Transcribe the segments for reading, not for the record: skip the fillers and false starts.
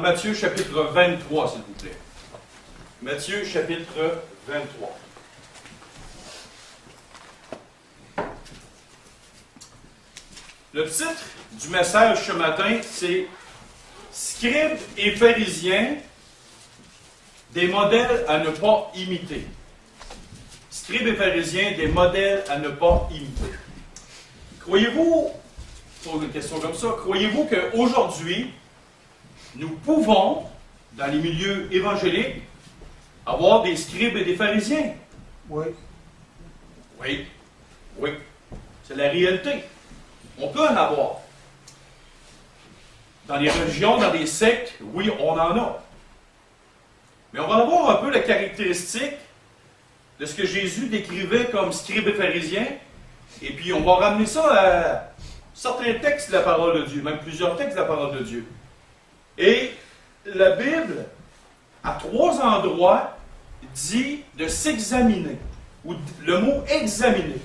Matthieu chapitre 23, s'il vous plaît. Matthieu chapitre 23. Le titre du message ce matin, c'est « Scribes et pharisiens, des modèles à ne pas imiter ». Scribes et pharisiens, des modèles à ne pas imiter. Croyez-vous, pour une question comme ça, croyez-vous qu'aujourd'hui, nous pouvons, dans les milieux évangéliques, avoir des scribes et des pharisiens? Oui. Oui. Oui. C'est la réalité. On peut en avoir. Dans les religions, dans les sectes, oui, on en a. Mais on va voir un peu la caractéristique de ce que Jésus décrivait comme scribes et pharisiens. Et puis on va ramener ça à certains textes de la parole de Dieu, même plusieurs textes de la parole de Dieu. Et la Bible, à 3 endroits, dit de s'examiner, ou le mot examiner.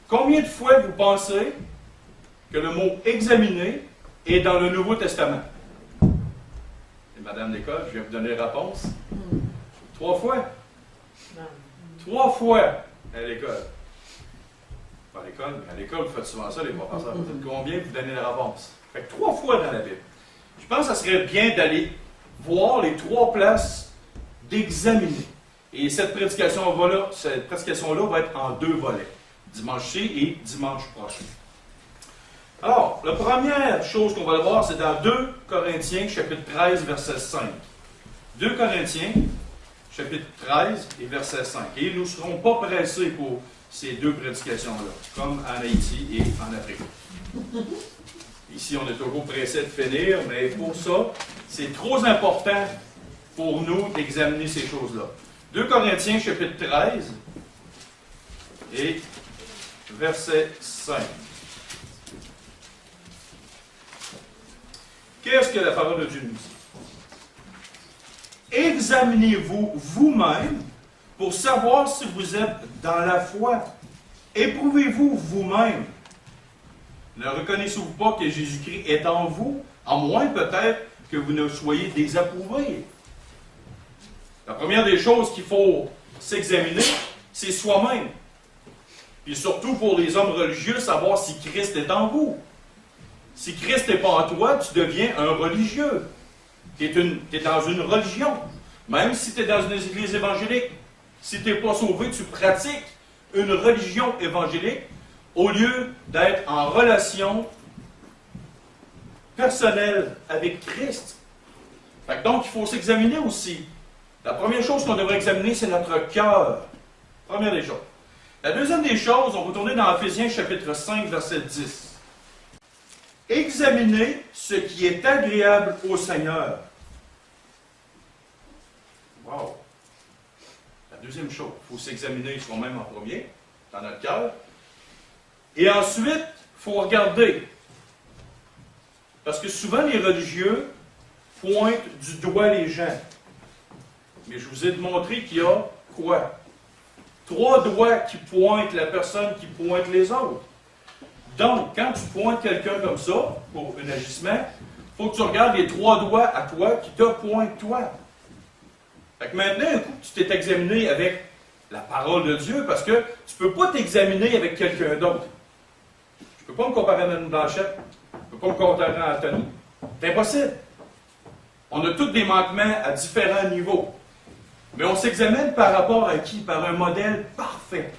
Combien de fois vous pensez que le mot examiner est dans le Nouveau Testament? Et Madame l'école, je vais vous donner la réponse. 3 fois. 3 fois à l'école. Pas à l'école, mais à l'école, vous faites souvent ça, les professeurs. Vous dites combien, vous donnez la réponse. Fait que 3 fois dans la Bible. Je pense que ça serait bien d'aller voir les 3 places d'examiner. Et cette prédication-là va être en 2 volets. Dimanche-ci et dimanche prochain. Alors, la première chose qu'on va voir, c'est dans 2 Corinthiens, chapitre 13, verset 5. 2 Corinthiens, chapitre 13 et verset 5. Et nous ne serons pas pressés pour ces 2 prédications-là, comme en Haïti et en Afrique. Ici, on est toujours pressé de finir, mais pour ça, c'est trop important pour nous d'examiner ces choses-là. 2 Corinthiens, chapitre 13 et verset 5. Qu'est-ce que la parole de Dieu nous dit? Examinez-vous vous-même pour savoir si vous êtes dans la foi. Éprouvez-vous vous-même. Ne reconnaissez-vous pas que Jésus-Christ est en vous, à moins peut-être que vous ne soyez désapprouvés. La première des choses qu'il faut s'examiner, c'est soi-même. Puis surtout pour les hommes religieux, savoir si Christ est en vous. Si Christ n'est pas en toi, tu deviens un religieux. Tu es dans une religion. Même si tu es dans une église évangélique, si tu n'es pas sauvé, tu pratiques une religion évangélique au lieu d'être en relation personnelle avec Christ. Donc, il faut s'examiner aussi. La première chose qu'on devrait examiner, c'est notre cœur. Première des choses. La deuxième des choses, on va tourner dans Éphésiens chapitre 5, verset 10. Examinez ce qui est agréable au Seigneur. Wow! La deuxième chose, il faut s'examiner soi-même en premier, dans notre cœur. Et ensuite, il faut regarder. Parce que souvent, les religieux pointent du doigt les gens. Mais je vous ai montré qu'il y a quoi? 3 doigts qui pointent la personne qui pointe les autres. Donc, quand tu pointes quelqu'un comme ça, pour un agissement, il faut que tu regardes les 3 doigts à toi qui te pointent toi. Fait que maintenant, un coup, tu t'es examiné avec la parole de Dieu, parce que tu ne peux pas t'examiner avec quelqu'un d'autre. Je ne peux pas me comparer à Mme Blanchette. Je ne peux pas me comparer à Anthony. C'est impossible. On a tous des manquements à différents niveaux. Mais on s'examine par rapport à qui? Par un modèle parfait.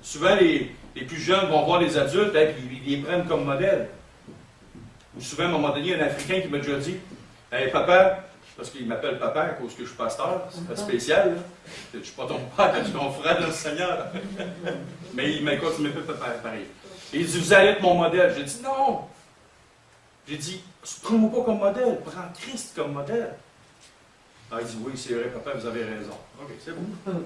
Souvent, les plus jeunes vont voir les adultes et ils les prennent comme modèle. Ou souvent, à un moment donné, il y a un Africain qui m'a déjà dit « Hey, papa, parce qu'il m'appelle papa à cause que je suis pasteur, c'est pas spécial, là. Je ne suis pas ton père, je suis ton frère dans le Seigneur. » Mais il m'écoute, il m'appelle papa pareil. Et il dit « Vous allez être mon modèle. » J'ai dit « Non. » J'ai dit « Prends-moi pas comme modèle, prends Christ comme modèle. » Ah, il dit « Oui, c'est vrai, papa, vous avez raison. » Ok, c'est bon.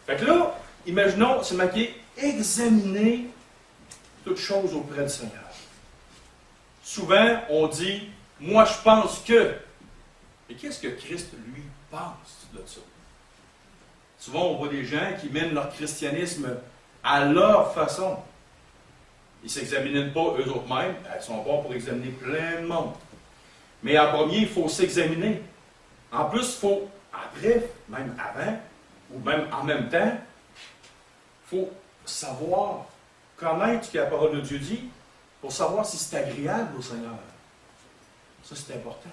Fait que là, imaginons, c'est marqué « Examiner toutes choses auprès du Seigneur. » Souvent, on dit « Moi, je pense que... » Mais qu'est-ce que Christ, lui, pense de ça? Souvent, on voit des gens qui mènent leur christianisme à leur façon. Ils ne s'examinent pas eux-mêmes. Ils sont bons pour examiner plein de monde. Mais en premier, il faut s'examiner. En plus, il faut, après, même avant, ou même en même temps, il faut savoir, connaître ce que la parole de Dieu dit, pour savoir si c'est agréable au Seigneur. Ça, c'est important.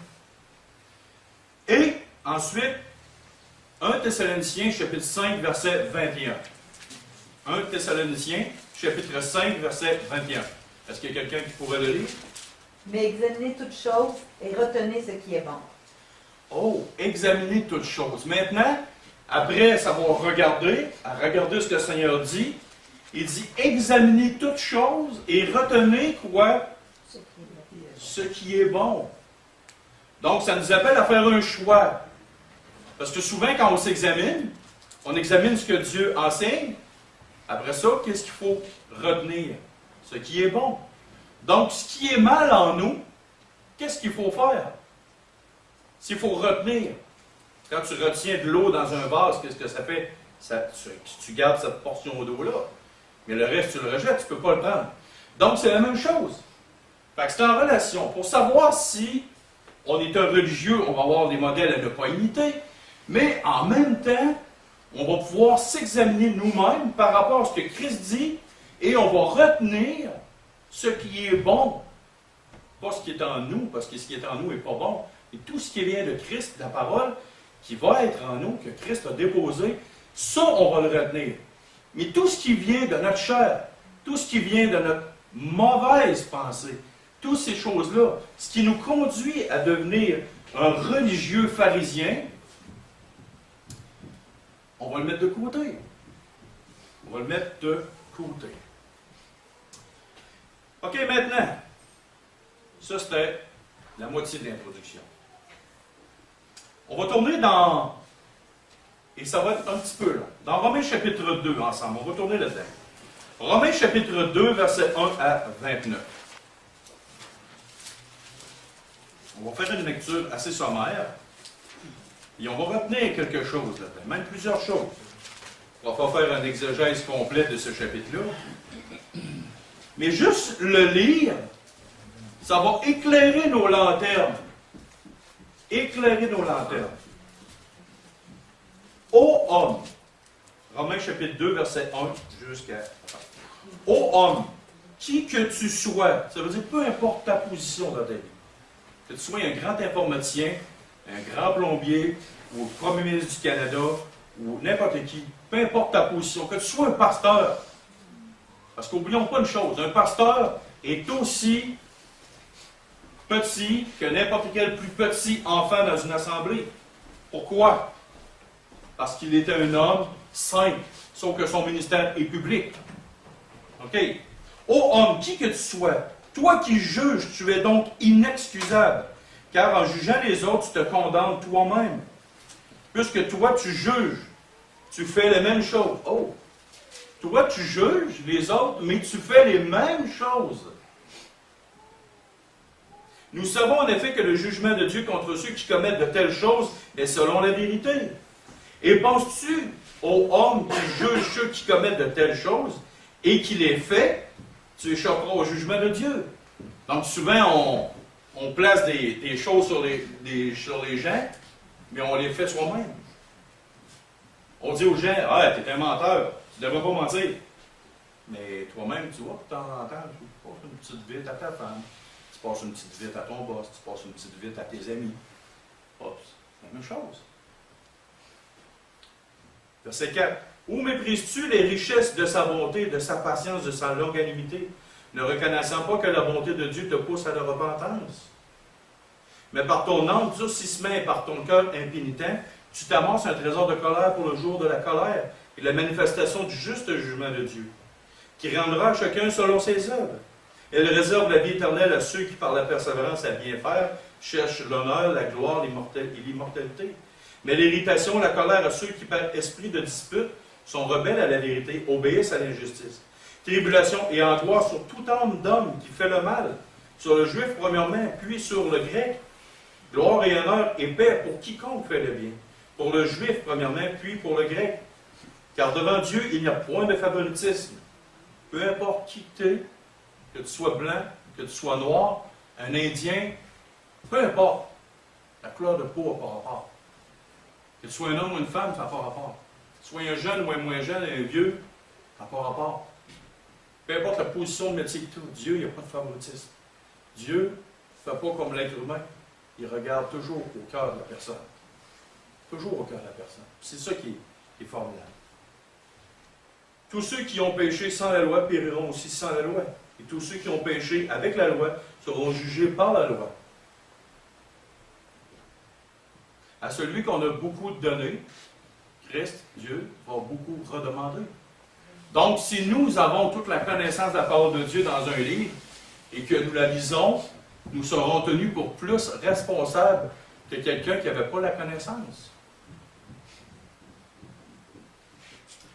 Et ensuite, 1 Thessaloniciens, chapitre 5, verset 21. 1 Thessaloniciens, chapitre 5, verset 21. Est-ce qu'il y a quelqu'un qui pourrait le lire? Mais examinez toutes choses et retenez ce qui est bon. Oh, examiner toutes choses. Maintenant, après savoir regarder, à regarder ce que le Seigneur dit, il dit examinez toutes choses et retenez quoi? Ce qui est bon. Donc, ça nous appelle à faire un choix. Parce que souvent, quand on examine ce que Dieu enseigne. Après ça, qu'est-ce qu'il faut retenir? Ce qui est bon. Donc, ce qui est mal en nous, qu'est-ce qu'il faut faire? S'il faut retenir. Quand tu retiens de l'eau dans un vase, qu'est-ce que ça fait? Tu gardes cette portion d'eau-là. Mais le reste, tu le rejettes, tu ne peux pas le prendre. Donc, c'est la même chose. Fait que c'est en relation. Pour savoir si on est un religieux, on va avoir des modèles à ne pas imiter, mais en même temps, on va pouvoir s'examiner nous-mêmes par rapport à ce que Christ dit et on va retenir ce qui est bon. Pas ce qui est en nous, parce que ce qui est en nous n'est pas bon. Et tout ce qui vient de Christ, de la parole, qui va être en nous, que Christ a déposé, ça, on va le retenir. Mais tout ce qui vient de notre chair, tout ce qui vient de notre mauvaise pensée, toutes ces choses-là, ce qui nous conduit à devenir un religieux pharisien, on va le mettre de côté. On va le mettre de côté. OK, maintenant, ça c'était la moitié de l'introduction. On va tourner dans, et ça va être un petit peu là, dans Romains chapitre 2 ensemble. On va tourner là-dedans. Romains chapitre 2, versets 1 à 29. On va faire une lecture assez sommaire. Et on va retenir quelque chose là-dedans, même plusieurs choses. On ne va pas faire un exégèse complet de ce chapitre-là. Mais juste le lire, ça va éclairer nos lanternes. Éclairer nos lanternes. Ô homme, Romains chapitre 2, verset 1 jusqu'à... Ô homme, qui que tu sois, ça veut dire peu importe ta position dans ta vie, que tu sois un grand informaticien, un grand plombier, ou le premier ministre du Canada, ou n'importe qui, peu importe ta position, que tu sois un pasteur. Parce qu'oublions pas une chose, un pasteur est aussi petit que n'importe quel plus petit enfant dans une assemblée. Pourquoi? Parce qu'il était un homme saint, sauf que son ministère est public. OK? Ô homme, qui que tu sois, toi qui juges, tu es donc inexcusable, car en jugeant les autres, tu te condamnes toi-même. Puisque toi, tu juges, tu fais les mêmes choses. Oh! Toi, tu juges les autres, mais tu fais les mêmes choses. Nous savons en effet que le jugement de Dieu contre ceux qui commettent de telles choses est selon la vérité. Et penses-tu, ô homme qui juge ceux qui commettent de telles choses et qui les fait, tu échapperas au jugement de Dieu. Donc souvent, on place des choses sur les gens, mais on les fait soi-même. On dit aux gens, « Ah, t'es un menteur, tu ne devrais pas mentir. » Mais toi-même, tu vois, de temps en temps, tu passes une petite vite à ta femme, tu passes une petite vite à ton boss, tu passes une petite vite à tes amis. Oups, c'est la même chose. Verset 4. « Où méprises-tu les richesses de sa bonté, de sa patience, de sa longanimité, ne reconnaissant pas que la bonté de Dieu te pousse à la repentance? Mais par ton endurcissement et par ton cœur impénitent, tu t'amasses un trésor de colère pour le jour de la colère et la manifestation du juste jugement de Dieu, qui rendra à chacun selon ses œuvres. Elle réserve la vie éternelle à ceux qui, par la persévérance à bien faire, cherchent l'honneur, la gloire et l'immortalité. Mais l'irritation, la colère à ceux qui, par esprit de dispute, sont rebelles à la vérité, obéissent à l'injustice. Tribulation et angoisse sur toute âme d'homme qui fait le mal, sur le juif premièrement, puis sur le grec. Gloire et honneur et paix pour quiconque fait le bien. Pour le juif premièrement, puis pour le grec. Car devant Dieu, il n'y a point de favoritisme. Peu importe qui tu es, que tu sois blanc, que tu sois noir, un Indien, Peu importe. La couleur de peau n'a pas rapport. Que tu sois un homme ou une femme, ça n'a pas rapport. Que tu sois un jeune ou un moins jeune, un vieux, ça n'a pas rapport. Peu importe la position de métier que tu as, Dieu, il n'y a pas de favoritisme. Dieu ne fait pas comme l'être humain. Il regarde toujours au cœur de la personne. Toujours au cœur de la personne. C'est ça qui est formidable. Tous ceux qui ont péché sans la loi périront aussi sans la loi. Et tous ceux qui ont péché avec la loi seront jugés par la loi. À celui qu'on a beaucoup donné, Christ, Dieu, va beaucoup redemander. Donc, si nous avons toute la connaissance de la parole de Dieu dans un livre et que nous la lisons, nous serons tenus pour plus responsables que quelqu'un qui n'avait pas la connaissance.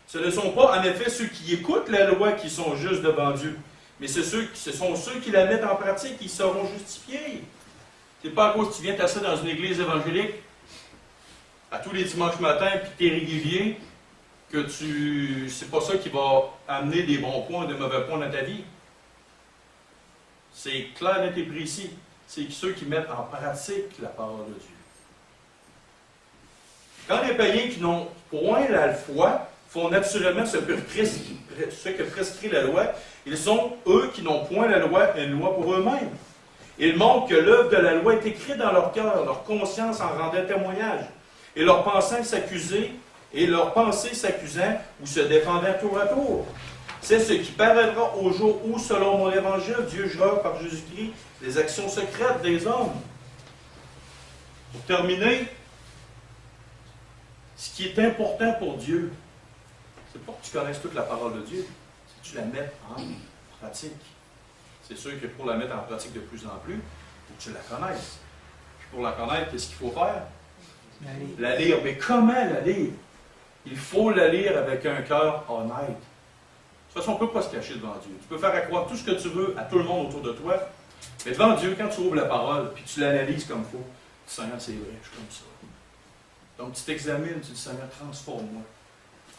Ce ne sont pas, en effet, ceux qui écoutent la loi qui sont justes devant Dieu, mais ce sont ceux qui la mettent en pratique qui seront justifiés. Ce n'est pas à cause que tu viens t'asseoir dans une église évangélique à tous les dimanches matins, puis tu es régulier, que c'est pas ça qui va amener des bons points ou des mauvais points dans ta vie. C'est clair, net et précis. C'est ceux qui mettent en pratique la parole de Dieu. Quand les païens qui n'ont point la foi font naturellement ce que prescrit la loi, ils sont, eux, qui n'ont point la loi, une loi pour eux-mêmes. Ils montrent que l'œuvre de la loi est écrite dans leur cœur, leur conscience en rendait témoignage, et leur pensée s'accusant ou se défendant tour à tour. C'est ce qui paraîtra au jour où, selon mon évangile, Dieu jugera par Jésus-Christ les actions secrètes des hommes. Pour terminer, ce qui est important pour Dieu, c'est pas que tu connaisses toute la parole de Dieu, c'est que tu la mettes en pratique. C'est sûr que pour la mettre en pratique de plus en plus, il faut que tu la connaisses. Puis pour la connaître, qu'est-ce qu'il faut faire? La lire. Mais comment la lire? Il faut la lire avec un cœur honnête. De toute façon, on ne peut pas se cacher devant Dieu. Tu peux faire croire tout ce que tu veux à tout le monde autour de toi, mais devant Dieu, quand tu ouvres la parole, puis tu l'analyses comme il faut, tu dis, Seigneur, c'est vrai, je suis comme ça. Donc tu t'examines, tu dis, Seigneur, transforme-moi.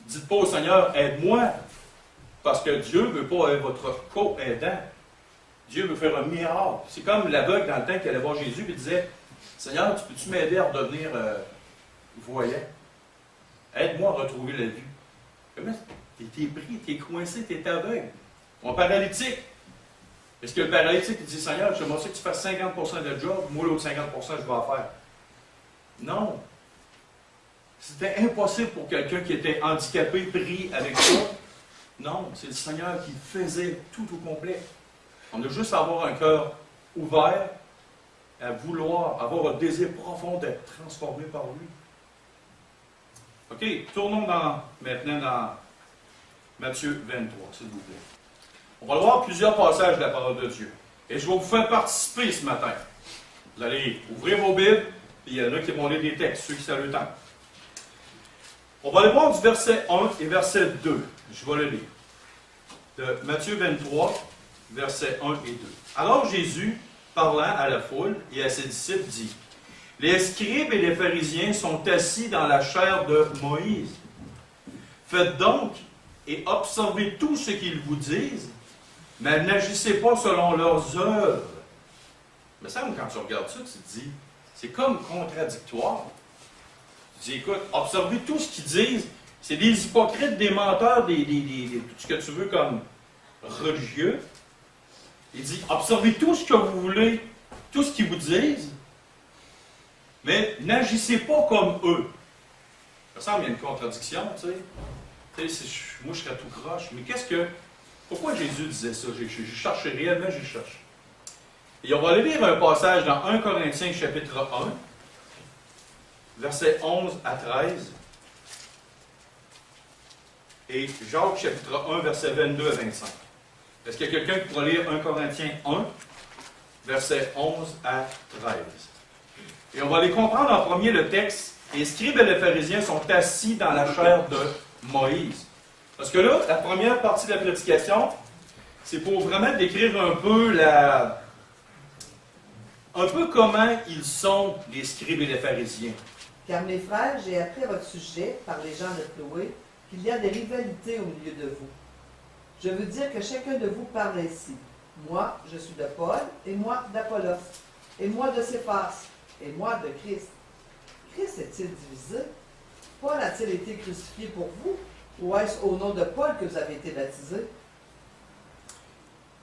Dites pas au Seigneur, aide-moi, parce que Dieu ne veut pas être votre co-aidant. Dieu veut faire un miracle. C'est comme l'aveugle dans le temps qui allait voir Jésus et disait, Seigneur, peux-tu m'aider à redevenir voyant? Aide-moi à retrouver la vue. Comment? T'es pris, t'es coincé, t'es aveugle. Mon paralytique. Est-ce que le paralytique il dit, Seigneur, j'aimerais que tu fasses 50% de le job, moi l'autre 50% je vais en faire. Non. C'était impossible pour quelqu'un qui était handicapé, pris avec ça. Non, c'est le Seigneur qui faisait tout au complet. On a juste à avoir un cœur ouvert, à vouloir, avoir un désir profond d'être transformé par lui. OK, tournons maintenant dans Matthieu 23, s'il vous plaît. On va voir plusieurs passages de la parole de Dieu. Et je vais vous faire participer ce matin. Vous allez ouvrir vos Bibles, puis il y en a qui vont lire des textes, ceux qui savent le temps. On va aller voir du verset 1 et verset 2. Je vais le lire. De Matthieu 23, versets 1 et 2. Alors Jésus, parlant à la foule et à ses disciples, dit, « Les scribes et les pharisiens sont assis dans la chair de Moïse. Faites donc et observez tout ce qu'ils vous disent, mais n'agissez pas selon leurs œuvres. » Il me semble, quand tu regardes ça, tu te dis, c'est comme contradictoire. Tu dis, écoute, observez tout ce qu'ils disent. C'est des hypocrites, des menteurs, tout ce que tu veux comme religieux. Il dit, observez tout ce que vous voulez, tout ce qu'ils vous disent, mais n'agissez pas comme eux. Ça me semble qu'il y a une contradiction, tu sais. Moi, je serais tout croche. Mais pourquoi Jésus disait ça? J'ai cherché, réellement, j'ai cherché. Et on va aller lire un passage dans 1 Corinthiens, chapitre 1, versets 11 à 13, et Jacques, chapitre 1, versets 22 à 25. Est-ce qu'il y a quelqu'un qui pourra lire 1 Corinthiens 1, versets 11 à 13? Et on va aller comprendre en premier le texte. Les scribes et les pharisiens sont assis dans la chair de Moïse. Parce que là, la première partie de la prédication, c'est pour vraiment décrire un peu comment ils sont, les scribes et les pharisiens. Car mes frères, j'ai appris à votre sujet, par les gens de Chloé, qu'il y a des rivalités au milieu de vous. Je veux dire que chacun de vous parle ainsi. Moi, je suis de Paul, et moi d'Apollos. et moi de Céphas, et moi de Christ. Christ est-il divisé? Paul a-t-il été crucifié pour vous? Ou est-ce au nom de Paul que vous avez été baptisés?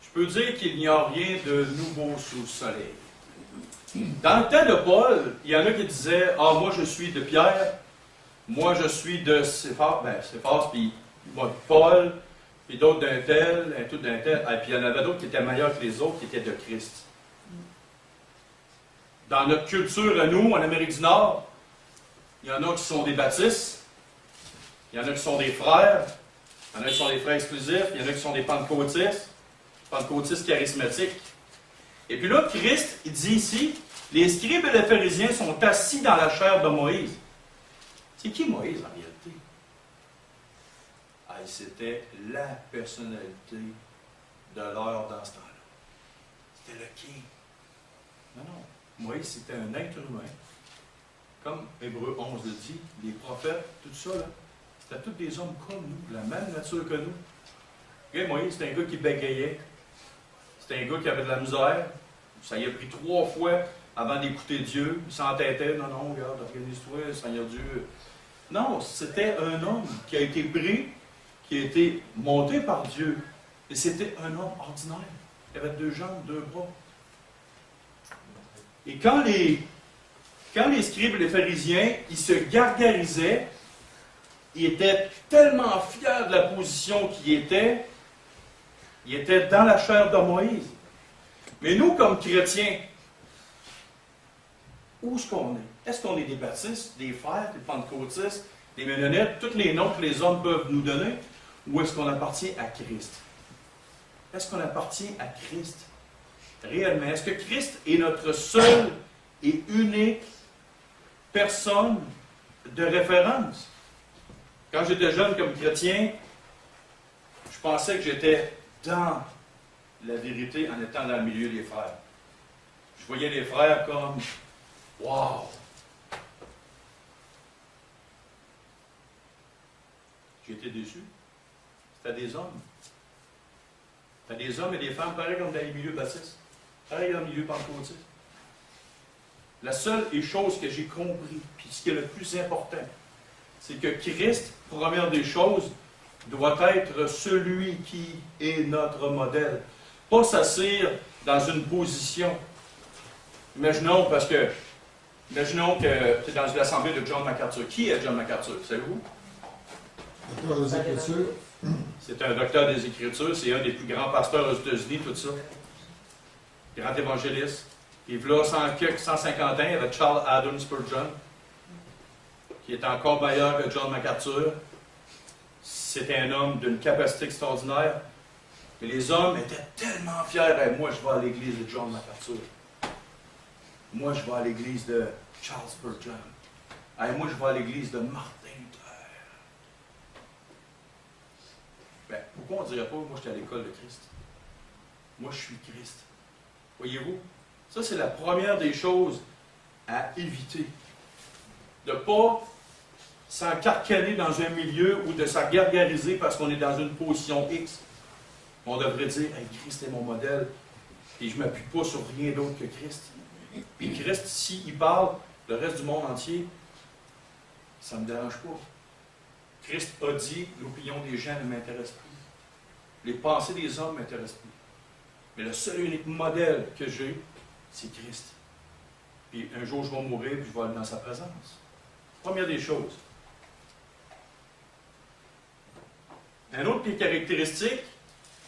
Je peux dire qu'il n'y a rien de nouveau sous le soleil. Dans le temps de Paul, il y en a qui disaient « Ah, moi je suis de Pierre, moi je suis de Céphas, puis Paul, puis d'autres d'un tel, un tout d'un tel. » Et puis il y en avait d'autres qui étaient meilleurs que les autres, qui étaient de Christ. Dans notre culture, à nous, en Amérique du Nord, il y en a qui sont des baptistes, il y en a qui sont des frères, il y en a qui sont des frères exclusifs, il y en a qui sont des pentecôtistes charismatiques. Et puis là, Christ, il dit ici, les scribes et les pharisiens sont assis dans la chair de Moïse. C'est qui Moïse en réalité? C'était la personnalité de l'heure dans ce temps-là. C'était le king. Non. Moïse, c'était un être humain. Comme Hébreux 11 le dit, les prophètes, tout ça, là, c'était tous des hommes comme nous, la même nature que nous. Et Moïse, c'était un gars qui bégayait. C'était un gars qui avait de la misère. Ça y a pris 3 fois avant d'écouter Dieu. Il s'entêtait. Non, regarde, organise-toi, Seigneur Dieu. Non, c'était un homme qui a été pris, qui a été monté par Dieu. Et c'était un homme ordinaire. Il avait 2 jambes, 2 bras. Et quand les scribes et les pharisiens, ils se gargarisaient, ils étaient tellement fiers de la position qu'ils étaient, ils étaient dans la chair de Moïse. Mais nous, comme chrétiens, où est-ce qu'on est? Est-ce qu'on est des baptistes, des frères, des pentecôtistes, des ménonites, tous les noms que les hommes peuvent nous donner? Ou est-ce qu'on appartient à Christ? Est-ce qu'on appartient à Christ? Réellement, est-ce que Christ est notre seule et unique personne de référence? Quand j'étais jeune comme chrétien, je pensais que j'étais dans la vérité en étant dans le milieu des frères. Je voyais les frères comme « Wow! » J'ai été déçu. C'était des hommes. C'était des hommes et des femmes pareil comme dans les milieux baptistes. Pareil dans le milieu pentecôtiste. La seule chose que j'ai compris, puis ce qui est le plus important, c'est que Christ, première des choses, doit être celui qui est notre modèle. Pas s'asseoir dans une position. Imaginons que tu es dans l'assemblée de John MacArthur. Qui est John MacArthur? Savez-vous? Docteur des Écritures. C'est un docteur des Écritures. C'est un des plus grands pasteurs aux États-Unis, tout ça. Grand évangéliste. Et là, 150 ans, il y avait Charles Haddon Spurgeon, qui est encore meilleur que John MacArthur. C'était un homme d'une capacité extraordinaire. Mais les hommes étaient tellement fiers. Hey, moi, je vais à l'église de John MacArthur. Moi, je vais à l'église de Charles Spurgeon. Hey, moi, je vais à l'église de Martin Luther. Ben, pourquoi on ne dirait pas, moi, j'étais à l'école de Christ? Moi, je suis Christ. Voyez-vous? Ça, c'est la première des choses à éviter. De ne pas s'encarcaner dans un milieu ou de s'engargariser parce qu'on est dans une position X. On devrait dire, hey, Christ est mon modèle et je ne m'appuie pas sur rien d'autre que Christ. Et Christ, s'il parle, le reste du monde entier, ça ne me dérange pas. Christ a dit, l'opinion des gens ne m'intéresse plus. Les pensées des hommes ne m'intéressent plus. Mais le seul et unique modèle que j'ai, c'est Christ. Puis un jour, je vais mourir, puis je vais aller dans sa présence. Première des choses. Un autre qui est caractéristique,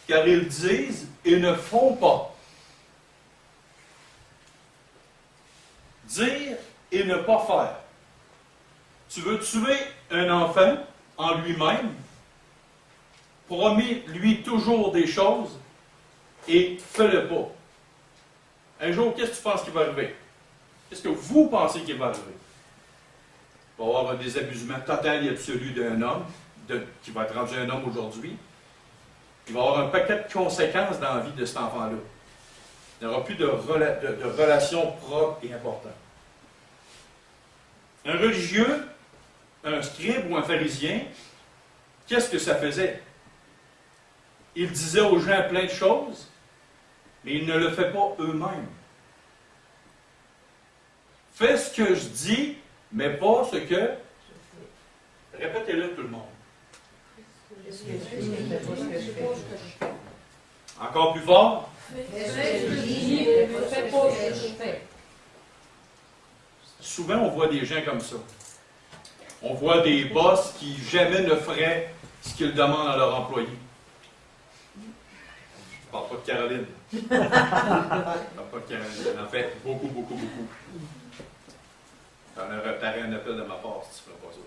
car ils disent et ne font pas. Dire et ne pas faire. Tu veux tuer un enfant en lui-même, promis-lui toujours des choses et fais-le pas. Un jour, qu'est-ce que tu penses qui va arriver? Qu'est-ce que vous pensez qu'il va arriver? Il va y avoir un désabusement total et absolu d'un homme, qui va être rendu un homme aujourd'hui. Il va y avoir un paquet de conséquences dans la vie de cet enfant-là. Il n'y aura plus de relations propres et importantes. Un religieux, un scribe ou un pharisien, qu'est-ce que ça faisait? Il disait aux gens plein de choses, mais ils ne le faisaient pas eux-mêmes. Fais ce que je dis, mais pas ce que... Répétez-le tout le monde. Fais ce que je dis, mais pas ce que je fais. Encore plus fort. Fais ce que je dis, mais pas ce que je fais. Souvent, on voit des gens comme ça. On voit des boss qui jamais ne feraient ce qu'ils demandent à leurs employés. Je parle pas de Caroline. Je parle pas de Caroline. Elle en fait beaucoup, beaucoup, beaucoup. T'en as réparé un appel de ma part si tu ne ferais pas ça.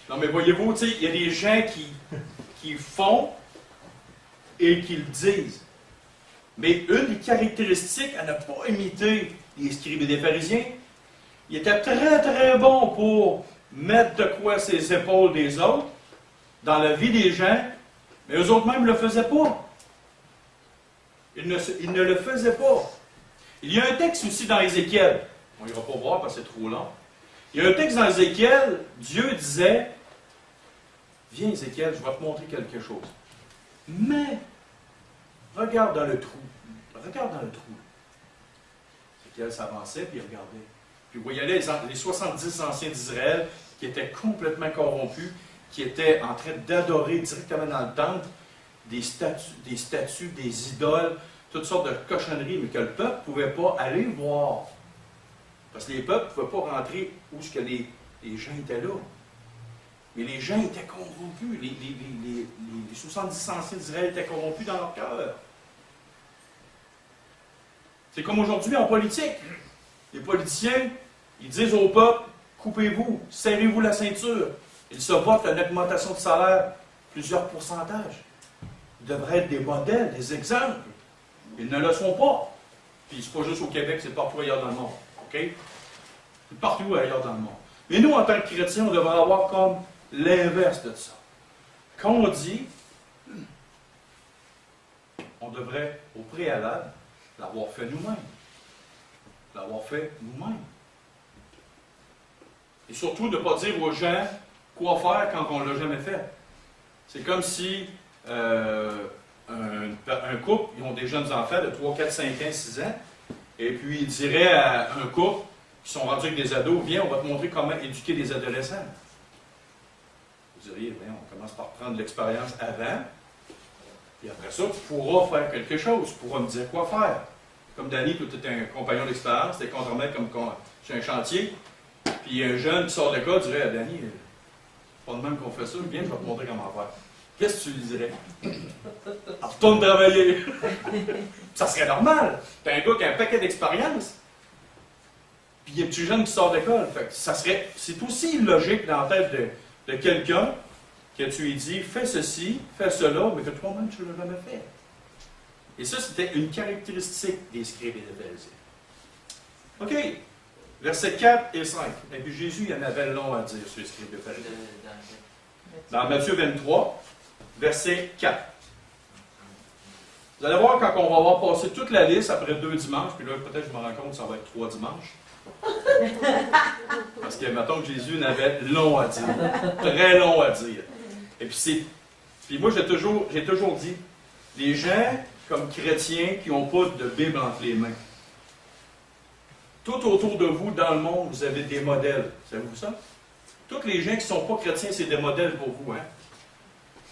Non, mais voyez-vous, tu sais, il y a des gens qui font et qui le disent. Mais une des caractéristiques à ne pas imiter les scribes et les pharisiens, il était très, très bon pour mettre de quoi ses épaules des autres dans la vie des gens, mais eux autres même ne le faisaient pas. Ils ne le faisaient pas. Il y a un texte aussi dans Ézéchiel. On n'ira pas voir parce que c'est trop long. Il y a un texte dans Ézéchiel, Dieu disait, viens Ézéchiel, je vais te montrer quelque chose. Mais, regarde dans le trou. Regarde dans le trou. Ézéchiel s'avançait puis il regardait. Puis vous voyez les 70 anciens d'Israël qui étaient complètement corrompus, qui étaient en train d'adorer directement dans le temple des statues, des idoles, toutes sortes de cochonneries, mais que le peuple ne pouvait pas aller voir. Parce que les peuples ne pouvaient pas rentrer où ce que les gens étaient là. Mais les gens étaient corrompus. Les 70 anciens d'Israël étaient corrompus dans leur cœur. C'est comme aujourd'hui en politique. Les politiciens, ils disent au peuple, coupez-vous, serrez-vous la ceinture. Ils se votent une augmentation de salaire, plusieurs pourcentages. Ils devraient être des modèles, des exemples. Ils ne le sont pas. Puis c'est pas juste au Québec, c'est partout ailleurs dans le monde. OK? C'est partout ailleurs dans le monde. Mais nous, en tant que chrétiens, on devrait avoir comme l'inverse de ça. Quand on dit, on devrait, au préalable, l'avoir fait nous-mêmes. L'avoir fait nous-mêmes. Et surtout, de ne pas dire aux gens quoi faire quand on ne l'a jamais fait. C'est comme si un couple, ils ont des jeunes enfants de 3, 4, 5 ans, 6 ans, et puis ils diraient à un couple qui sont rendus avec des ados, viens, on va te montrer comment éduquer des adolescents. Vous diriez, bien, on commence par prendre l'expérience avant, et après ça, tu pourras faire quelque chose, tu pourras me dire quoi faire. Comme Danny, toi, tu es un compagnon d'expérience, tu es contre-maître comme sur un chantier, puis un jeune qui sort de l'école dirait à Danny, c'est pas de même qu'on fait ça, viens, je vais te montrer comment faire. Qu'est-ce que tu lui dirais? Retourne travailler! Ça serait normal. Tu as un gars qui a un paquet d'expérience, puis il y a un petit jeune qui sort d'école. C'est aussi illogique dans la tête de quelqu'un que tu lui dis, fais ceci, fais cela, mais que toi-même tu ne l'as jamais fait. Et ça, c'était une caractéristique des scribes et des pharisiens. OK. Versets 4 et 5. Et puis Jésus, il en avait long à dire sur les scribes et pharisiens. Dans Matthieu 23, verset 4. Vous allez voir, quand on va avoir passé toute la liste après 2 dimanches, puis là, peut-être je me rends compte que ça va être 3 dimanches. Parce que, mettons que Jésus en avait long à dire. Très long à dire. Et puis moi, j'ai toujours dit, les gens comme chrétiens qui n'ont pas de Bible entre les mains, tout autour de vous, dans le monde, vous avez des modèles. Savez-vous ça? Tous les gens qui ne sont pas chrétiens, c'est des modèles pour vous. Hein?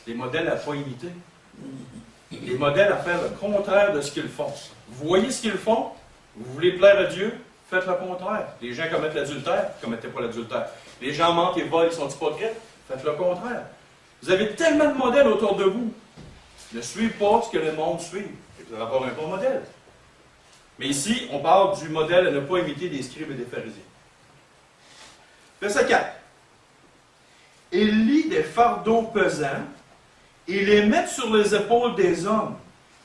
Des modèles à ne pas imiter. Des modèles à faire le contraire de ce qu'ils font. Vous voyez ce qu'ils font? Vous voulez plaire à Dieu? Faites le contraire. Les gens commettent l'adultère, commettez pas l'adultère. Les gens mentent et volent, ils sont hypocrites, faites le contraire. Vous avez tellement de modèles autour de vous. Ne suivez pas ce que le monde suit. Vous allez avoir un bon modèle. Mais ici, on parle du modèle à ne pas imiter des scribes et des pharisiens. Verset 4. Ils lient des fardeaux pesants et les mettent sur les épaules des hommes,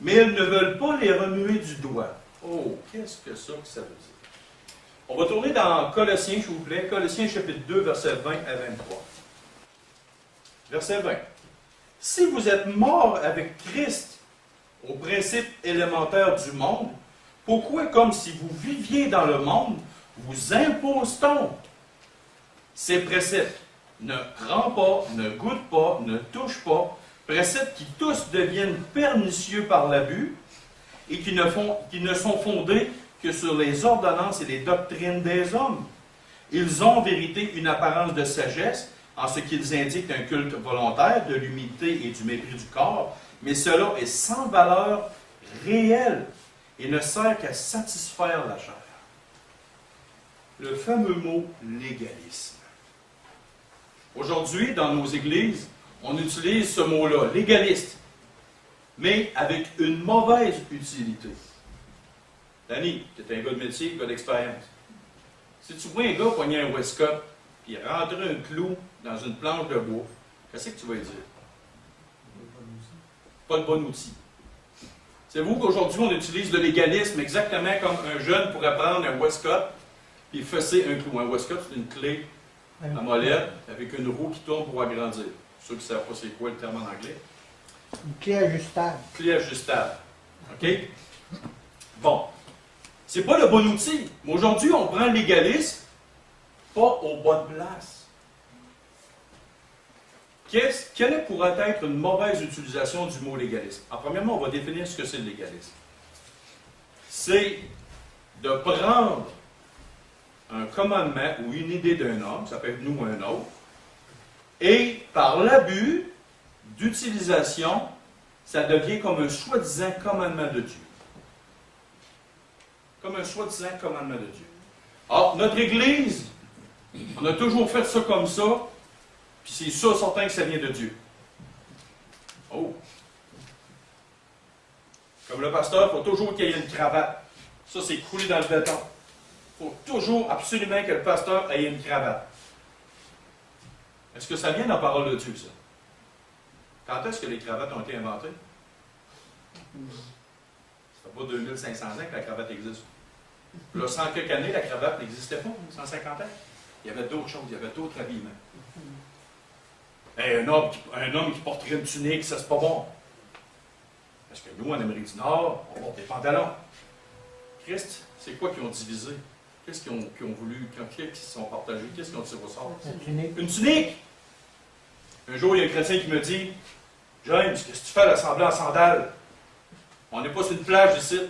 mais ils ne veulent pas les remuer du doigt. Oh, qu'est-ce que ça veut dire? On va tourner dans Colossiens, s'il vous plaît. Colossiens chapitre 2, versets 20 à 23. Verset 20. Si vous êtes morts avec Christ aux principes élémentaires du monde, pourquoi, comme si vous viviez dans le monde, vous impose-t-on ces préceptes? Ne prends pas, ne goûte pas, ne touche pas, préceptes qui tous deviennent pernicieux par l'abus et qui ne sont fondés que sur les ordonnances et les doctrines des hommes. Ils ont en vérité une apparence de sagesse, en ce qu'ils indiquent un culte volontaire, de l'humilité et du mépris du corps, mais cela est sans valeur réelle et ne sert qu'à satisfaire la chair. Le fameux mot légalisme. Aujourd'hui, dans nos églises, on utilise ce mot-là, légaliste, mais avec une mauvaise utilité. Danny, tu es un gars de métier, un gars d'expérience. Si tu vois un gars pogner un Westcott et rentrer un clou dans une planche de bois, qu'est-ce que tu vas lui dire? Pas le bon outil. C'est vous qu'aujourd'hui, on utilise le légalisme exactement comme un jeune pourrait prendre un Westcott et fesser un clou. Un Westcott, c'est une clé à molette avec une roue qui tourne pour agrandir. Ceux qui ne savent pas c'est quoi le terme en anglais. Une clé ajustable. Clé ajustable. OK? Bon. C'est pas le bon outil. Mais aujourd'hui, on prend le légalisme pas aux bonnes places. Quelle pourrait être une mauvaise utilisation du mot légalisme? Alors, premièrement, on va définir ce que c'est le légalisme. C'est de prendre un commandement ou une idée d'un homme, ça peut être nous ou un autre, et par l'abus d'utilisation, ça devient comme un soi-disant commandement de Dieu. Comme un soi-disant commandement de Dieu. Alors, notre Église, on a toujours fait ça comme ça, puis c'est sûr certain que ça vient de Dieu. Oh! Comme le pasteur, il faut toujours qu'il y ait une cravate. Ça, c'est coulé dans le béton. Il faut toujours, absolument, que le pasteur ait une cravate. Est-ce que ça vient de la parole de Dieu, ça? Quand est-ce que les cravates ont été inventées? Ça fait pas 2500 ans que la cravate existe. Là, 100 quelques années, la cravate n'existait pas, 150 ans. Il y avait d'autres choses, il y avait d'autres habillements. Hey, un homme qui porterait une tunique, ça, c'est pas bon. Parce que nous, en Amérique du Nord, on porte des pantalons. Christ, c'est quoi qu'ils ont divisé? Qu'est-ce qu'ils ont voulu? Qu'est-ce qu'ils se sont partagés? Qu'est-ce qu'ils ont tiré au sort? Une tunique. Une tunique! Un jour, il y a un chrétien qui me dit, James, qu'est-ce que tu fais à l'assembler en sandales? On n'est pas sur une plage ici.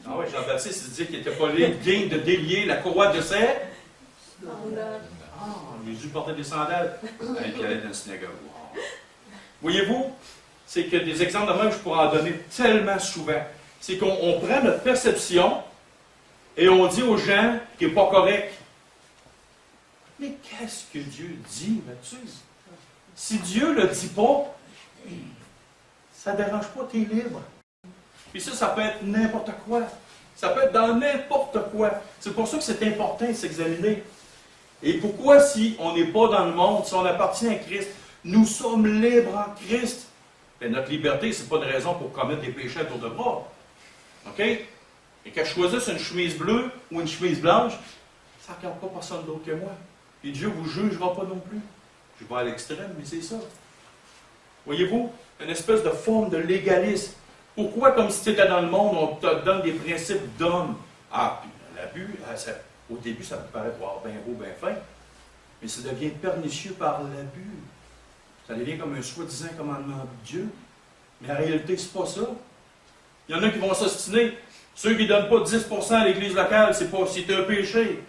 Ah oui, Jean-Baptiste, il disait qu'il n'était pas digne de délier la courroie de ses. Ah, Jésus portait des sandales. Et puis il allait dans le synagogue. Wow. Voyez-vous, c'est que des exemples de même, je pourrais en donner tellement souvent. C'est qu'on prend notre perception et on dit aux gens qu'il n'est pas correct. Mais qu'est-ce que Dieu dit là-dessus? Si Dieu ne le dit pas, ça ne dérange pas, tu es libre. Puis ça peut être n'importe quoi. Ça peut être dans n'importe quoi. C'est pour ça que c'est important de s'examiner. Et pourquoi, si on n'est pas dans le monde, si on appartient à Christ, nous sommes libres en Christ? Bien, notre liberté, ce n'est pas une raison pour commettre des péchés à tour de bras. OK? Et que je choisisse une chemise bleue ou une chemise blanche, ça ne regarde pas personne d'autre que moi. Et Dieu ne vous jugera pas non plus. Je vais à l'extrême, mais c'est ça. Voyez-vous? Une espèce de forme de légalisme. Pourquoi, comme si tu étais dans le monde, on te donne des principes d'homme? Ah, puis l'abus, au début, ça peut paraître bien beau, bien fin, mais ça devient pernicieux par l'abus. Ça devient comme un soi-disant commandement de Dieu. Mais en réalité, c'est pas ça. Il y en a qui vont s'ostiner. Ceux qui ne donnent pas 10% à l'église locale, c'est un péché.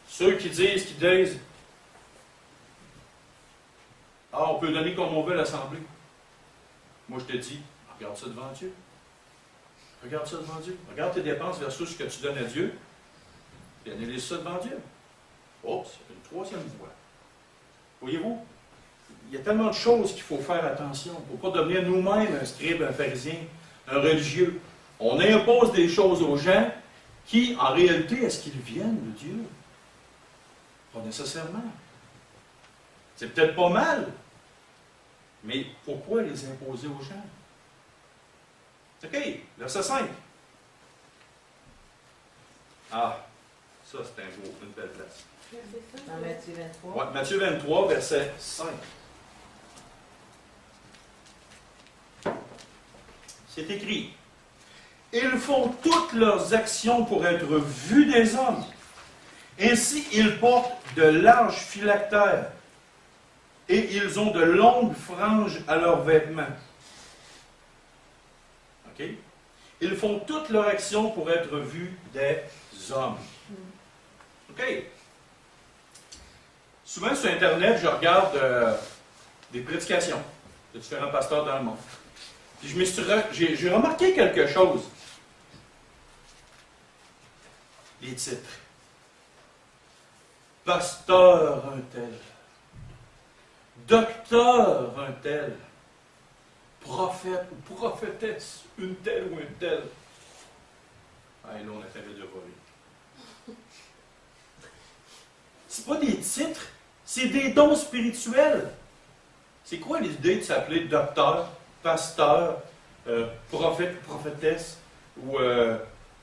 Ceux qui disent, ah, on peut donner comme on veut à l'Assemblée. Moi, je te dis, regarde ça devant Dieu. Regarde ça devant Dieu. Regarde tes dépenses versus ce que tu donnes à Dieu. Et analyse ça devant Dieu. Oh, c'est une troisième voie. Voyez-vous, il y a tellement de choses qu'il faut faire attention. Il ne faut pas devenir nous-mêmes un scribe, un pharisien, un religieux. On impose des choses aux gens qui, en réalité, est-ce qu'ils viennent de Dieu? Pas nécessairement. C'est peut-être pas mal, mais pourquoi les imposer aux gens? OK, verset 5. Ah, ça c'est une belle place. Dans Matthieu 23. Ouais, Matthieu 23, verset 5. C'est écrit. Ils font toutes leurs actions pour être vus des hommes. Ainsi, ils portent de larges phylactères et ils ont de longues franges à leurs vêtements. OK? Ils font toute leur action pour être vus des hommes. OK. Souvent sur Internet, je regarde des prédications de différents pasteurs dans le monde. Puis j'ai remarqué quelque chose. Les titres. Pasteur un tel. Docteur un tel. Prophète ou prophétesse une telle ou une telle. Ah, et là, on a fait de voler. C'est pas des titres, c'est des dons spirituels. C'est quoi l'idée de s'appeler docteur, pasteur, prophète ou prophétesse, ou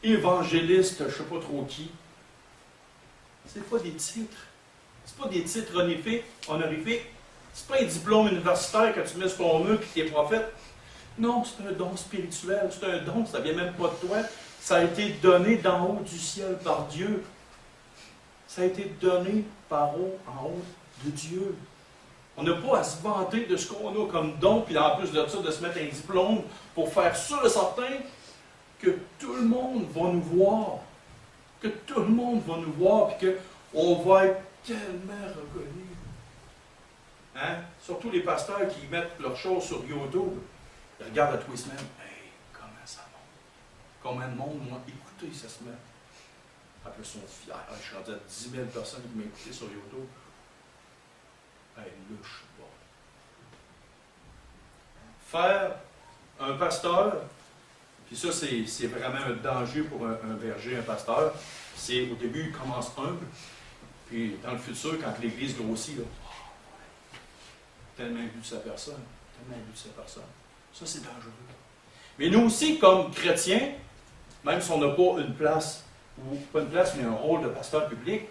évangéliste, je ne sais pas trop qui? C'est pas des titres. C'est pas des titres honorifiques. C'est pas un diplôme universitaire que tu mets sur ton mur et tu es prophète. Non, c'est un don spirituel. C'est un don, ça ne vient même pas de toi. Ça a été donné d'en haut du ciel par Dieu. Ça a été donné en haut de Dieu. On n'a pas à se vanter de ce qu'on a comme don, puis en plus de ça, de se mettre un diplôme pour faire sûr et certain que tout le monde va nous voir. Que tout le monde va nous voir, puis qu'on va être tellement reconnus. Hein? Surtout les pasteurs qui mettent leurs choses sur YouTube. Ils regardent à tous les semaines. Hey, comment ça monte? Combien de monde m'ont écouté cette semaine? Après, ils sont fiers. Je suis rendu à 10 000 personnes qui m'ont écouté sur YouTube. Hey, là, je suis bon. Faire un pasteur, puis ça, c'est vraiment un danger pour un berger, un pasteur. C'est au début, il commence humble. Puis dans le futur, quand l'Église grossit, là, tellement imbu de sa personne, Ça, c'est dangereux. Mais nous aussi, comme chrétiens, même si on n'a pas une place, ou pas une place, mais un rôle de pasteur public,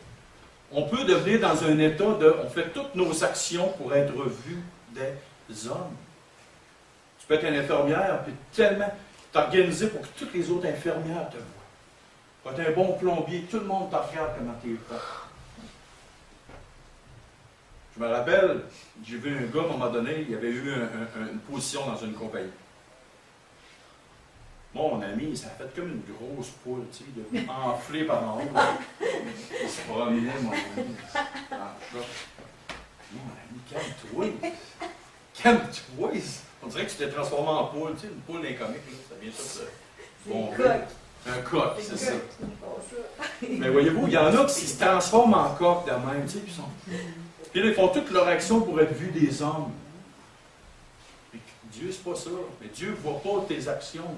on peut devenir dans un état de... On fait toutes nos actions pour être vus des hommes. Tu peux être une infirmière, puis tellement t'organiser pour que toutes les autres infirmières te voient. Tu es un bon plombier, tout le monde te regarde comment tu es fait. Je me rappelle, j'ai vu un gars, à un moment donné, il avait eu une position dans une compagnie. Mon ami, ça a fait comme une grosse poule, tu sais, enflé par en haut. Il se promenait, mon ami, en choc. Mon ami, calme-toi. Calme-toi. On dirait que tu t'es transformé en poule, tu sais, une poule d'un comique, là. Ça vient tout bon. Un coq, c'est ça. Mais voyez-vous, il y en a qui se transforment en coq de même, tu sais, puis là, ils font toute leur action pour être vus des hommes. Et Dieu, c'est pas ça. Mais Dieu ne voit pas tes actions.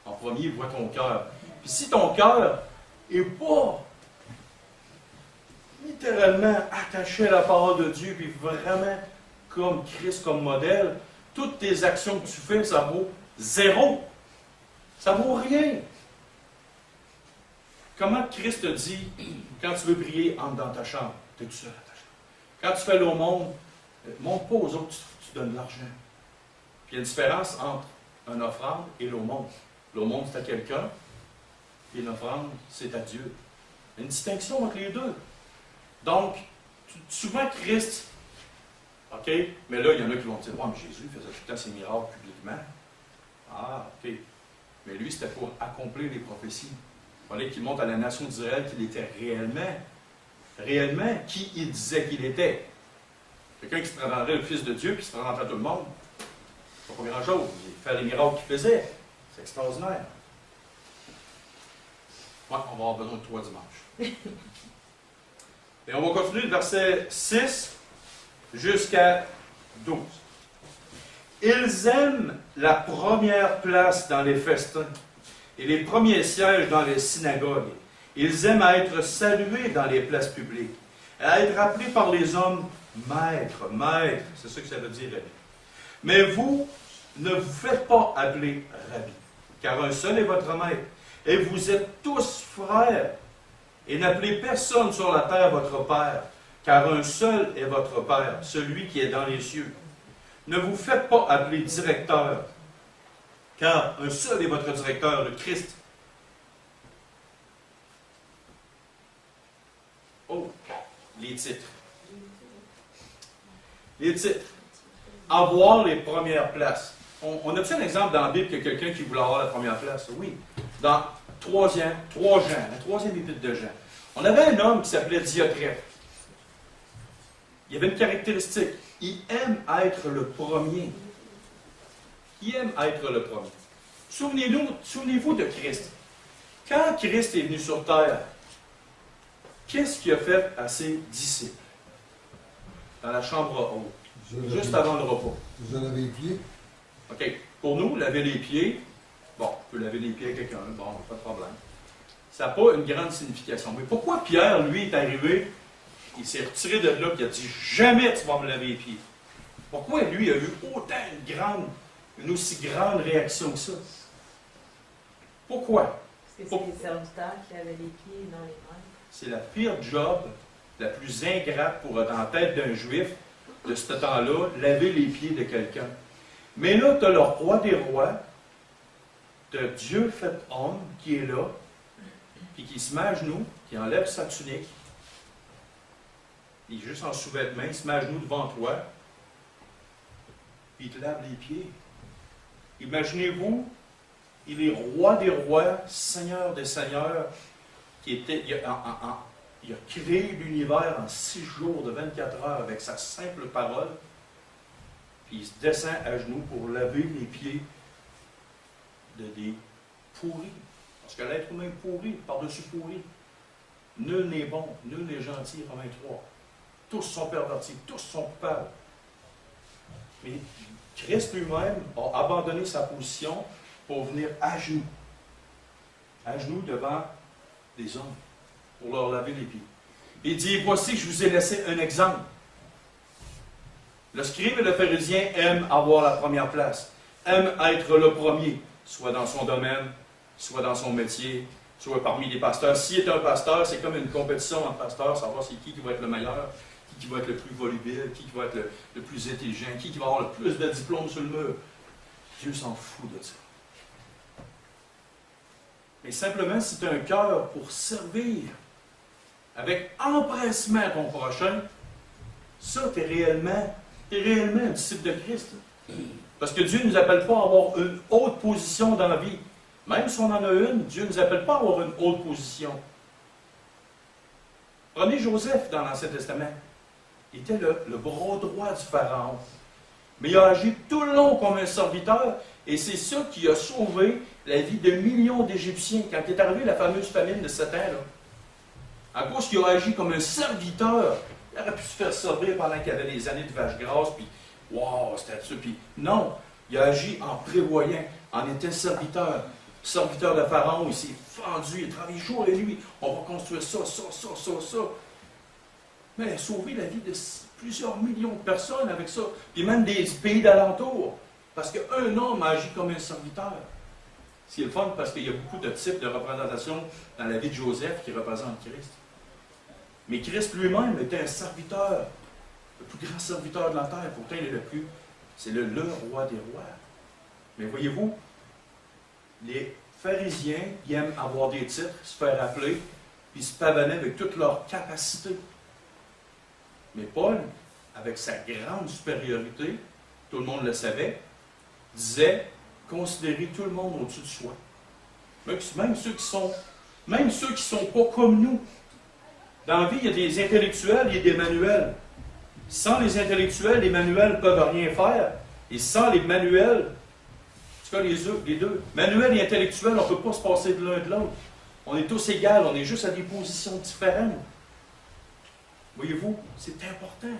En premier, il voit ton cœur. Puis si ton cœur n'est pas littéralement attaché à la parole de Dieu, puis vraiment comme Christ, comme modèle, toutes tes actions que tu fais, ça vaut zéro. Ça vaut rien. Comment Christ te dit, quand tu veux prier, entre dans ta chambre, tu es tout seul à ta chambre. Quand tu fais l'aumône, montre pas aux autres, tu donnes de l'argent. Puis il y a une différence entre une offrande et l'aumône. L'aumône, c'est à quelqu'un, et l'offrande, c'est à Dieu. Il y a une distinction entre les deux. Donc, souvent Christ, OK, mais là, il y en a qui vont dire, mais Jésus faisait tout le temps ses miracles publiquement. Ah, OK. Mais lui, c'était pour accomplir les prophéties. Il fallait qu'il montre à la nation d'Israël qu'il était réellement qui il disait qu'il était. Quelqu'un qui se présenterait le Fils de Dieu, puis se présenterait à tout le monde. C'est pas grand-chose. Il fait les miracles qu'il faisait. C'est extraordinaire. Ouais, on va avoir besoin de 3 dimanches. Et on va continuer le verset 6 jusqu'à 12. Ils aiment la première place dans les festins et les premiers sièges dans les synagogues. Ils aiment à être salués dans les places publiques, à être appelés par les hommes maître, maître, c'est ça que ça veut dire, rabbi. Mais vous ne vous faites pas appeler rabbi, car un seul est votre maître, et vous êtes tous frères, et n'appelez personne sur la terre votre père, car un seul est votre Père, celui qui est dans les cieux. Ne vous faites pas appeler directeur, car un seul est votre directeur, le Christ. Oh, les titres. Les titres. Avoir les premières places. On a-tu un exemple dans la Bible que quelqu'un qui voulait avoir la première place? Oui. Dans 3 Jean, la troisième épître de Jean. On avait un homme qui s'appelait Diotrephe. Il avait une caractéristique. Il aime être le premier. Il aime être le premier. Souvenez-vous de Christ. Quand Christ est venu sur terre, qu'est-ce qu'il a fait à ses disciples? Dans la chambre haute, juste avant le repas. Vous en avez les pieds? OK. Pour nous, laver les pieds, bon, on peut laver les pieds à quelqu'un, bon, pas de problème. Ça n'a pas une grande signification. Mais pourquoi Pierre, lui, est arrivé, il s'est retiré de là, et il a dit, jamais tu vas me laver les pieds? Pourquoi lui a eu autant une aussi grande réaction que ça? Pourquoi? Parce que c'est les serviteurs qui avaient les pieds dans les mains. C'est la pire job, la plus ingrate pour être en tête d'un juif de ce temps-là, laver les pieds de quelqu'un. Mais là, tu as le roi des rois, tu as Dieu fait homme qui est là, puis qui se met à genoux, qui enlève sa tunique, il est juste en sous-vêtements, il se met à genoux devant toi, puis il te lave les pieds. Imaginez-vous, il est roi des rois, seigneur des seigneurs, il a créé l'univers en 6 jours de 24 heures avec sa simple parole, puis il se descend à genoux pour laver les pieds de des pourris. Parce que l'être humain est pourri, par-dessus pourri. Nul n'est bon, nul n'est gentil, Romains 3. Tous sont pervertis, tous sont coupables. Mais Christ lui-même a abandonné sa position pour venir à genoux devant les hommes, pour leur laver les pieds. Et il dit, voici, je vous ai laissé un exemple. Le scribe et le pharisien aiment avoir la première place, aiment être le premier, soit dans son domaine, soit dans son métier, soit parmi les pasteurs. S'il est un pasteur, c'est comme une compétition entre pasteurs, savoir c'est qui va être le meilleur, qui va être le plus volubile, qui va être le plus intelligent, qui va avoir le plus de diplômes sur le mur. Dieu s'en fout de ça. Mais simplement, si tu as un cœur pour servir avec empressement ton prochain, ça, tu es réellement un disciple de Christ. Parce que Dieu ne nous appelle pas à avoir une haute position dans la vie. Même si on en a une, Dieu ne nous appelle pas à avoir une haute position. Prenez Joseph dans l'Ancien Testament. Il était le bras droit du Pharaon. Mais il a agi tout le long comme un serviteur, et c'est ça qui a sauvé la vie de millions d'Égyptiens. Quand est arrivée la fameuse famine de 7 ans, là, à cause qu'il a agi comme un serviteur, il aurait pu se faire servir pendant qu'il y avait des années de vaches grasses, puis wow, c'était ça. Puis non, il a agi en prévoyant, en étant serviteur. Serviteur de Pharaon, il s'est fendu, il a travaillé jour et nuit. On va construire ça. Mais il a sauvé la vie de plusieurs millions de personnes avec ça, puis même des pays d'alentour. Parce qu'un homme a agi comme un serviteur. C'est le fun parce qu'il y a beaucoup de types de représentations dans la vie de Joseph qui représentent Christ. Mais Christ lui-même était un serviteur, le plus grand serviteur de la terre. Pourtant, il est c'est le roi des rois. Mais voyez-vous, les pharisiens qui aiment avoir des titres, se faire appeler, puis se pavaner avec toutes leurs capacités. Mais Paul, avec sa grande supériorité, tout le monde le savait, disait considérer tout le monde au-dessus de soi. Même ceux qui sont pas comme nous. Dans la vie, il y a des intellectuels et des manuels. Sans les intellectuels, les manuels ne peuvent rien faire. Et sans les manuels, en tout cas les deux, manuels et intellectuels, on ne peut pas se passer de l'un de l'autre. On est tous égaux, on est juste à des positions différentes. Voyez-vous, c'est important.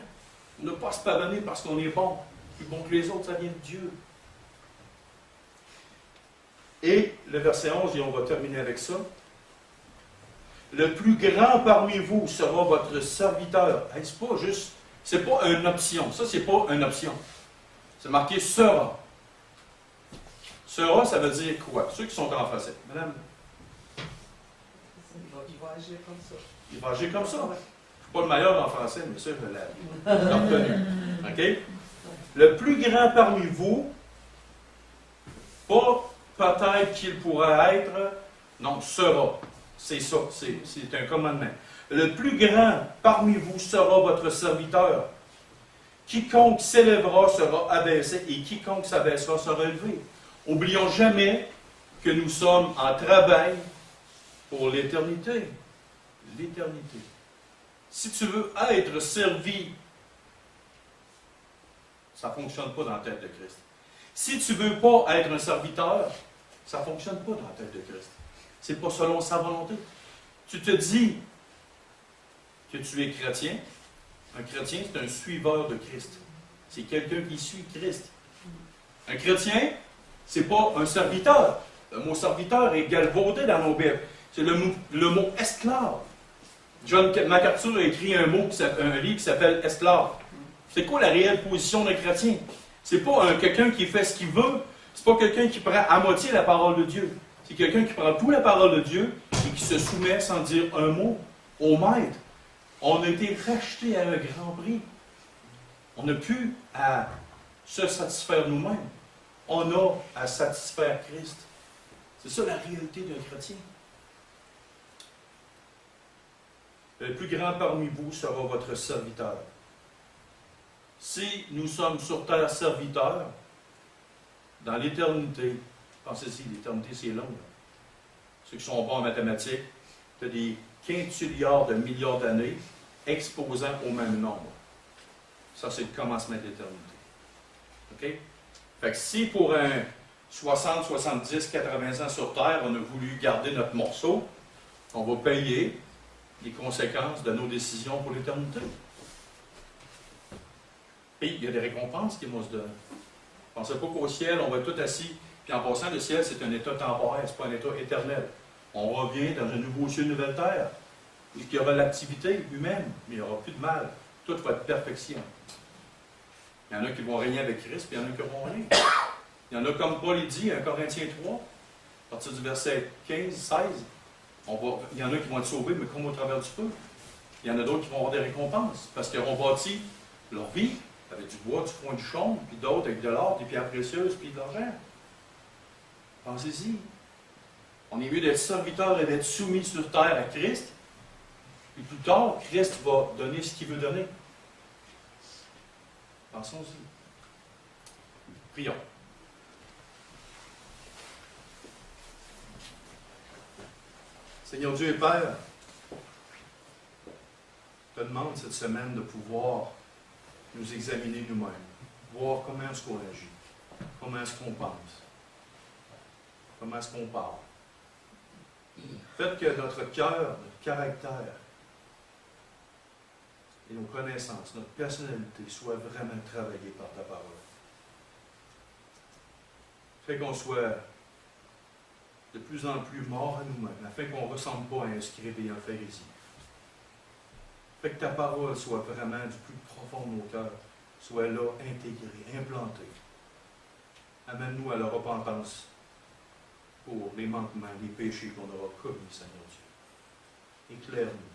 Ne pas se pardonner parce qu'on est bon. Plus bon que les autres, ça vient de Dieu. Et le verset 11, et on va terminer avec ça. Le plus grand parmi vous sera votre serviteur. Hey, c'est pas une option. Ça, c'est pas une option. C'est marqué sera. Sera, ça veut dire quoi? Ceux qui sont en français. Madame? Il va agir comme ça. Il va agir comme ça. Je ne suis pas le meilleur en français, mais ça, je l'ai retenu. OK? Le plus grand parmi vous, pas peut-être qu'il pourra être, non, sera. C'est ça, c'est un commandement. Le plus grand parmi vous sera votre serviteur. Quiconque s'élèvera sera abaissé et quiconque s'abaissera sera élevé. Oublions jamais que nous sommes en travail pour l'éternité. L'éternité. Si tu veux être servi, ça ne fonctionne pas dans la tête de Christ. Si tu ne veux pas être un serviteur, ça ne fonctionne pas dans la tête de Christ. Ce n'est pas selon sa volonté. Tu te dis que tu es chrétien. Un chrétien, c'est un suiveur de Christ. C'est quelqu'un qui suit Christ. Un chrétien, ce n'est pas un serviteur. Le mot serviteur est galvaudé dans nos Bibles. C'est le mot esclave. John MacArthur a écrit un livre qui s'appelle Esclave. C'est quoi la réelle position d'un chrétien? C'est pas quelqu'un qui fait ce qu'il veut. C'est pas quelqu'un qui prend à moitié la parole de Dieu. C'est quelqu'un qui prend toute la parole de Dieu et qui se soumet sans dire un mot au maître. On a été rachetés à un grand prix. On n'a plus à se satisfaire nous-mêmes. On a à satisfaire Christ. C'est ça la réalité d'un chrétien. Le plus grand parmi vous sera votre serviteur. Si nous sommes sur terre serviteurs, dans l'éternité, pensez-y, l'éternité c'est long. Là. Ceux qui sont bons en mathématiques, tu as des quintilliards de milliards d'années exposant au même nombre. Ça, c'est le commencement de l'éternité. OK? Fait que si pour un 60, 70, 80 ans sur Terre, on a voulu garder notre morceau, on va payer les conséquences de nos décisions pour l'éternité. Et il y a des récompenses qui vont se donner. Ne pensez pas qu'au ciel, on va être tout assis. Puis en passant, le ciel, c'est un état temporaire, ce n'est pas un état éternel. On revient dans un nouveau ciel, une nouvelle terre. Il y aura l'activité humaine, mais il n'y aura plus de mal. Tout va être perfection. Il y en a qui vont régner avec Christ, puis il y en a qui vont régner. Il y en a, comme Paul dit, 1 Corinthiens 3, à partir du verset 15, 16, il y en a qui vont être sauvés, mais comme au travers du feu. Il y en a d'autres qui vont avoir des récompenses, parce qu'ils auront bâti leur vie avec du bois, du foin, du chaume, puis d'autres avec de l'or, des pierres précieuses, puis de l'argent. Pensez-y. On est mieux d'être serviteur et d'être soumis sur terre à Christ, puis plus tard, Christ va donner ce qu'il veut donner. Pensons-y. Prions. Seigneur Dieu et Père, je te demande cette semaine de pouvoir nous examiner nous-mêmes, voir comment est-ce qu'on agit, comment est-ce qu'on pense, comment est-ce qu'on parle. Faites que notre cœur, notre caractère et nos connaissances, notre personnalité soient vraiment travaillées par ta parole. Fais qu'on soit de plus en plus morts à nous-mêmes, afin qu'on ne ressemble pas à un scribe et un pharisien. Fais que ta parole soit vraiment du plus profond de nos cœurs, soit là, intégrée, implantée. Amène-nous à la repentance pour les manquements, les péchés qu'on aura commis, Seigneur Dieu. Éclaire-nous.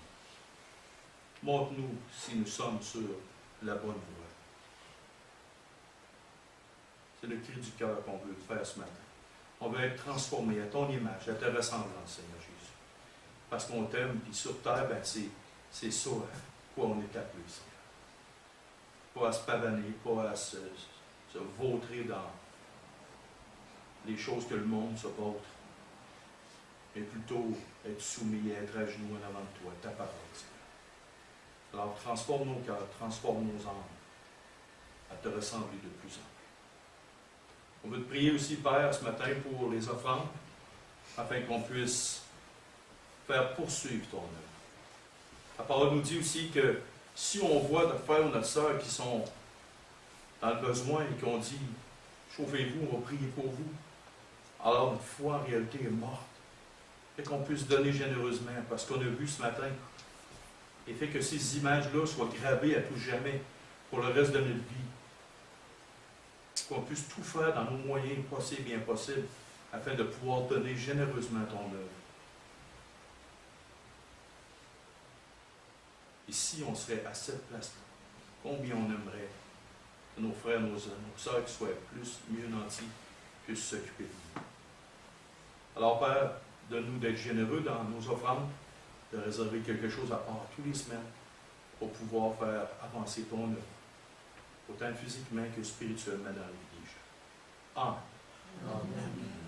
Montre-nous si nous sommes sur la bonne voie. C'est le cri du cœur qu'on veut faire ce matin. On veut être transformé à ton image, à ta ressemblance, Seigneur Jésus. Parce qu'on t'aime, puis sur terre, c'est ça à quoi on est appelé, Seigneur. Pas à se pavaner, pas à se vautrer dans les choses que le monde se vautre, mais plutôt être soumis et être à genoux en avant de toi, ta parole, Seigneur. Alors, transforme nos cœurs, transforme nos âmes, à te ressembler de plus en plus. On veut te prier aussi, Père, ce matin pour les offrandes, afin qu'on puisse faire poursuivre ton œuvre. La parole nous dit aussi que si on voit notre frère ou notre sœur qui sont dans le besoin et qu'on dit « Chauffez-vous, on va prier pour vous », alors notre foi en réalité est morte. Fait qu'on puisse donner généreusement, parce qu'on a vu ce matin, et fait que ces images-là soient gravées à tout jamais pour le reste de notre vie. Qu'on puisse tout faire dans nos moyens possibles et impossibles afin de pouvoir donner généreusement ton œuvre. Et si on serait à cette place-là, combien on aimerait que nos frères, nos sœurs qui soient mieux nantis, puissent s'occuper de nous. Alors, Père, donne-nous d'être généreux dans nos offrandes, de réserver quelque chose à part tous les semaines pour pouvoir faire avancer ton œuvre. autant physiquement que spirituellement dans la vie des gens. Amen. Amen.